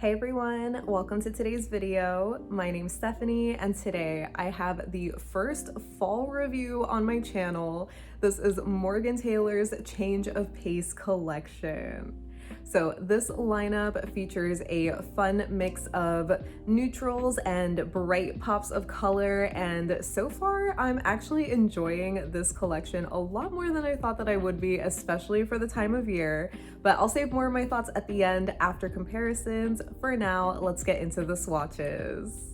Hey everyone, welcome to today's video. My name's Stephanie and today I have the first fall review on my channel. This is Morgan Taylor's Change of Pace collection. So this lineup features a fun mix of neutrals and bright pops of color, and so far I'm actually enjoying this collection a lot more than I thought that I would be, especially for the time of year. But I'll save more of my thoughts at the end after comparisons. For now, let's get into the swatches.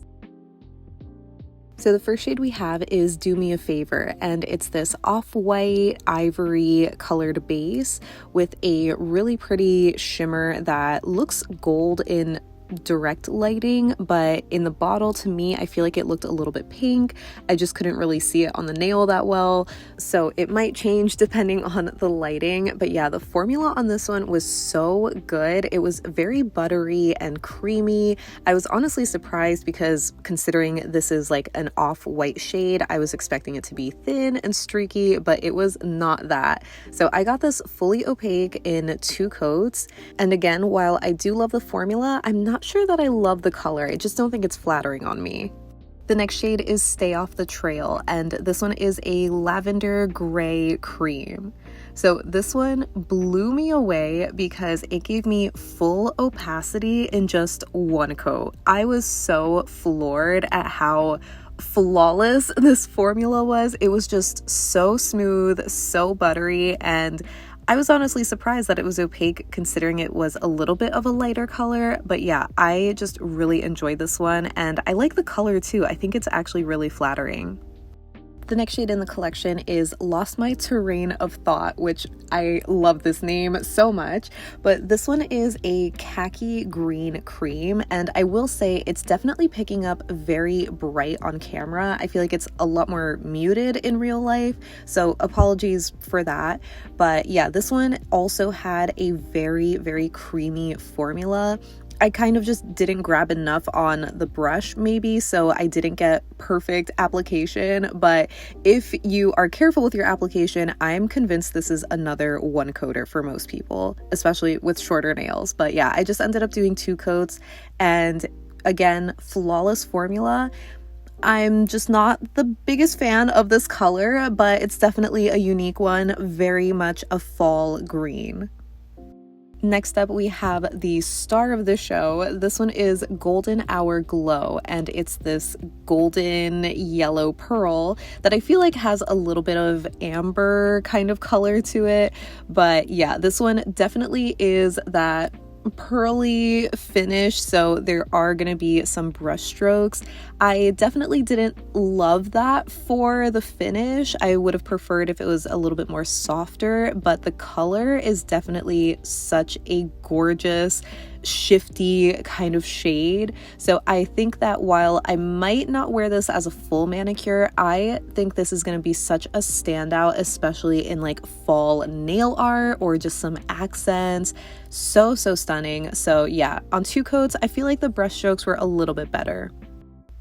So the first shade we have is Do Me a Favor, and it's this off-white ivory colored base with a really pretty shimmer that looks gold in direct lighting, but in the bottle, to me, I feel like it looked a little bit pink. I just couldn't really see it on the nail that well, so it might change depending on the lighting. But yeah, the formula on this one was so good. It was very buttery and creamy. I was honestly surprised because considering this is like an off-white shade, I was expecting it to be thin and streaky, but it was not that. So I got this fully opaque in 2 coats, and again, while I do love the formula, I'm not sure that I love the color. I just don't think it's flattering on me. The next shade is Stay Off the Trail, and this one is a lavender gray cream. So this one blew me away because it gave me full opacity in just 1 coat. I was so floored at how flawless this formula was. It was just so smooth, so buttery, and I was honestly surprised that it was opaque considering it was a little bit of a lighter color. But yeah, I just really enjoyed this one, and I like the color too. I think it's actually really flattering. The next shade in the collection is Lost My Terrain of Thought, which I love this name so much, but this one is a khaki green cream, and I will say it's definitely picking up very bright on camera. I feel like it's a lot more muted in real life, so apologies for that. But yeah, this one also had a very creamy formula. I kind of just didn't grab enough on the brush maybe, so I didn't get perfect application. But if you are careful with your application, I'm convinced this is another 1 coater for most people, especially with shorter nails. But yeah, I just ended up doing 2 coats, and again, flawless formula. I'm just not the biggest fan of this color, but it's definitely a unique one, very much a fall green. Next up, we have the star of the show. This one is Golden Hour Glow, and it's this golden yellow pearl that I feel like has a little bit of amber kind of color to it. But yeah, this one definitely is that pearly finish, so there are going to be some brush strokes. I definitely didn't love that for the finish. I would have preferred if it was a little bit more softer, but the color is definitely such a gorgeous shifty kind of shade. So I think that while I might not wear this as a full manicure, I think this is going to be such a standout, especially in like fall nail art or just some accents. So stunning. So yeah, on 2 coats, I feel like the brush strokes were a little bit better.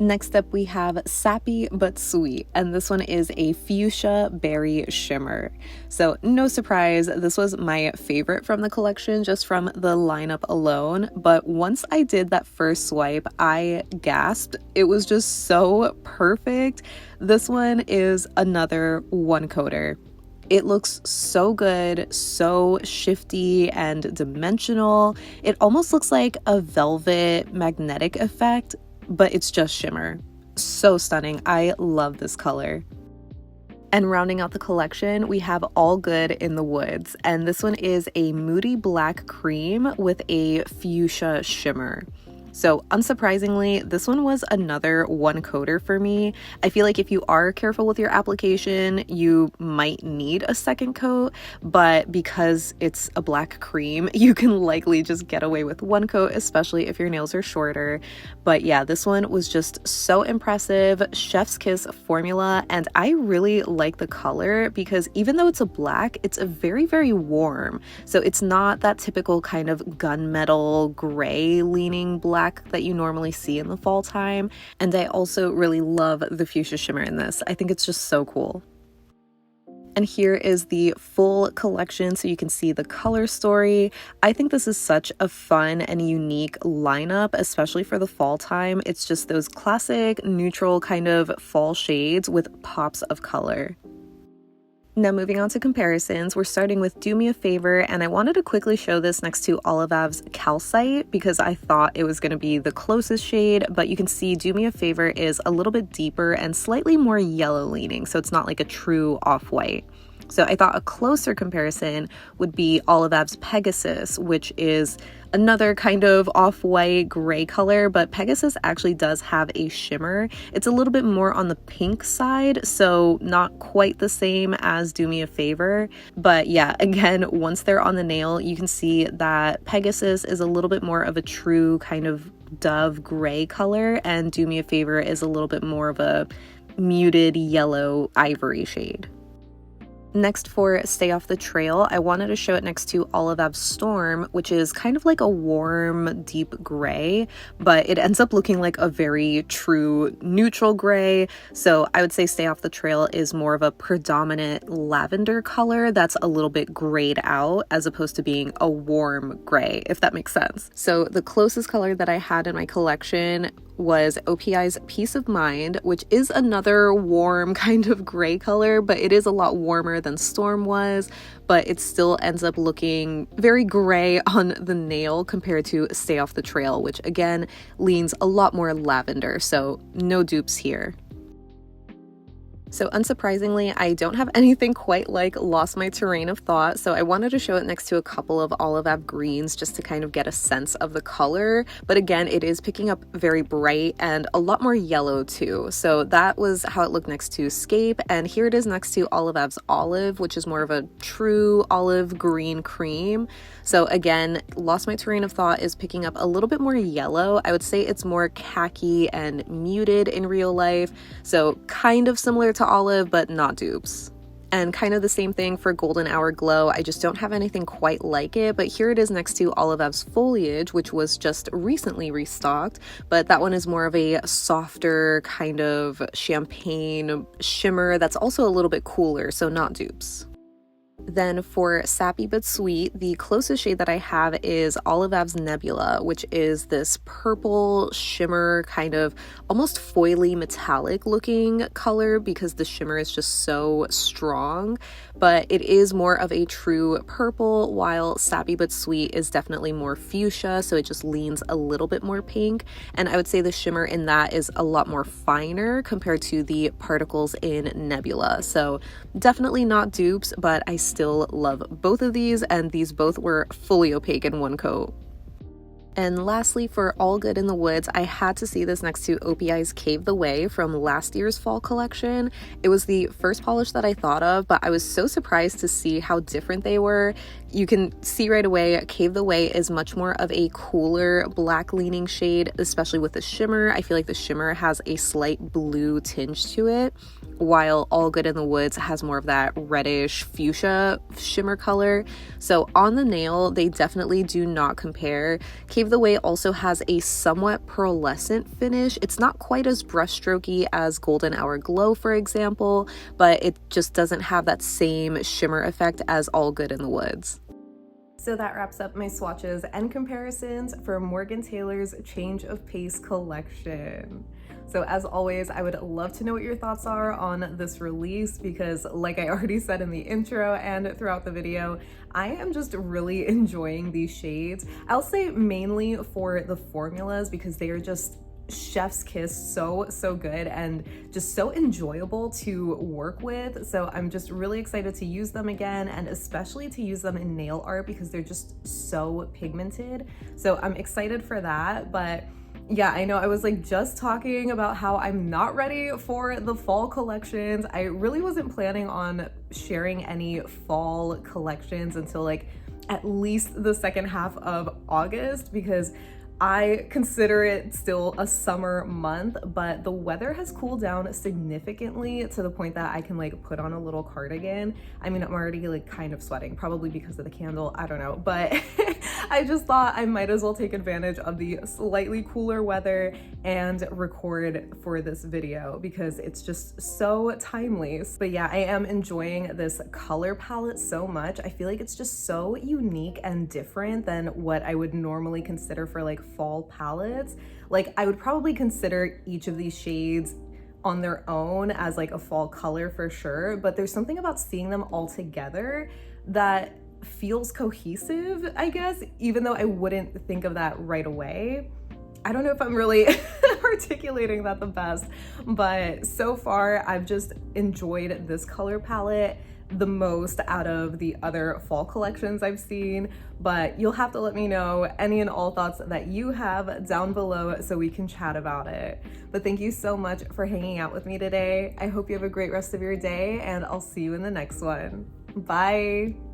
Next up, we have Sappy But Sweet, and this one is a fuchsia berry shimmer. So no surprise, this was my favorite from the collection just from the lineup alone, but once I did that first swipe, I gasped. It was just so perfect. This one is another 1 coater. It looks so good, so shifty and dimensional. It almost looks like a velvet magnetic effect, but it's just shimmer. So stunning. I love this color. And rounding out the collection, we have All Good in the Woods, and this one is a moody black cream with a fuchsia shimmer. So unsurprisingly, this one was another 1 coater for me. I feel like if you are careful with your application, you might need a 2nd coat, but because it's a black cream, you can likely just get away with 1 coat, especially if your nails are shorter. But yeah, this one was just so impressive. Chef's kiss formula, and I really like the color because even though it's a black, it's a very warm. So it's not that typical kind of gunmetal gray leaning black that you normally see in the fall time. And I also really love the fuchsia shimmer in this. I think it's just so cool. And here is the full collection so you can see the color story. I think this is such a fun and unique lineup, especially for the fall time. It's just those classic neutral kind of fall shades with pops of color. Now moving on to comparisons, we're starting with Do Me a Favor, and I wanted to quickly show this next to Olive Ave's Calcite because I thought it was going to be the closest shade, but you can see Do Me a Favor is a little bit deeper and slightly more yellow leaning, so it's not like a true off-white. So I thought a closer comparison would be Olive Ave's Pegasus, which is another kind of off-white gray color, but Pegasus actually does have a shimmer. It's a little bit more on the pink side, so not quite the same as Do Me a Favor. But yeah, again, once they're on the nail, you can see that Pegasus is a little bit more of a true kind of dove gray color, and Do Me a Favor is a little bit more of a muted yellow ivory shade. Next, for Stay Off the Trail, I wanted to show it next to Olive Ave's Storm, which is kind of like a warm, deep gray, but it ends up looking like a very true neutral gray. So I would say Stay Off the Trail is more of a predominant lavender color that's a little bit grayed out as opposed to being a warm gray, if that makes sense. So the closest color that I had in my collection was OPI's Peace of Mind, which is another warm kind of gray color, but it is a lot warmer than Storm was, but it still ends up looking very gray on the nail compared to Stay Off the Trail, which again leans a lot more lavender, so no dupes here. So unsurprisingly, I don't have anything quite like Lost My Train of Thought, so I wanted to show it next to a couple of Olive Ave greens just to kind of get a sense of the color. But again, it is picking up very bright and a lot more yellow too. So that was how it looked next to Scape, and here it is next to Olive Ave's Olive, which is more of a true olive green cream. So again, Lost My Train of Thought is picking up a little bit more yellow. I would say it's more khaki and muted in real life, so kind of similar to Olive, but not dupes. And kind of the same thing for Golden Hour Glow. I just don't have anything quite like it, but here it is next to Olive Ave's Foliage, which was just recently restocked, but that one is more of a softer kind of champagne shimmer that's also a little bit cooler, so not dupes. Then for Sappy But Sweet, the closest shade that I have is Olive Ave's Nebula, which is this purple shimmer, kind of almost foily metallic looking color because the shimmer is just so strong, but it is more of a true purple, while Sappy But Sweet is definitely more fuchsia, so it just leans a little bit more pink, and I would say the shimmer in that is a lot more finer compared to the particles in Nebula, so definitely not dupes, but I still love both of these, and these both were fully opaque in one coat. And lastly, for All Good in the Woods, I had to see this next to OPI's Cave the Way from last year's fall collection. It was the first polish that I thought of, but I was so surprised to see how different they were. You can see right away, Cave the Way is much more of a cooler black leaning shade, especially with the shimmer. I feel like the shimmer has a slight blue tinge to it, while All Good in the Woods has more of that reddish fuchsia shimmer color. So on the nail, they definitely do not compare. Cave the Way also has a somewhat pearlescent finish. It's not quite as brushstrokey as Golden Hour Glow, for example, but it just doesn't have that same shimmer effect as All Good in the Woods. So that wraps up my swatches and comparisons for Morgan Taylor's Change of Pace collection. So as always, I would love to know what your thoughts are on this release because, like I already said in the intro and throughout the video, I am just really enjoying these shades. I'll say mainly for the formulas because they are just chef's kiss, so good and just so enjoyable to work with. So I'm just really excited to use them again, and especially to use them in nail art because they're just so pigmented. So I'm excited for that. But yeah, I know I was like just talking about how I'm not ready for the fall collections. I really wasn't planning on sharing any fall collections until like at least the second half of August because I consider it still a summer month, but the weather has cooled down significantly to the point that I can like put on a little cardigan. I mean, I'm already like kind of sweating, probably because of the candle, I don't know, but I just thought I might as well take advantage of the slightly cooler weather and record for this video because it's just so timely. But yeah, I am enjoying this color palette so much. I feel like it's just so unique and different than what I would normally consider for like fall palettes. Like I would probably consider each of these shades on their own as like a fall color for sure, but there's something about seeing them all together that feels cohesive, I guess, even though I wouldn't think of that right away. I don't know if I'm really articulating that the best, but so far I've just enjoyed this color palette the most out of the other fall collections I've seen. But you'll have to let me know any and all thoughts that you have down below so we can chat about it. But thank you so much for hanging out with me today. I hope you have a great rest of your day, and I'll see you in the next one. Bye.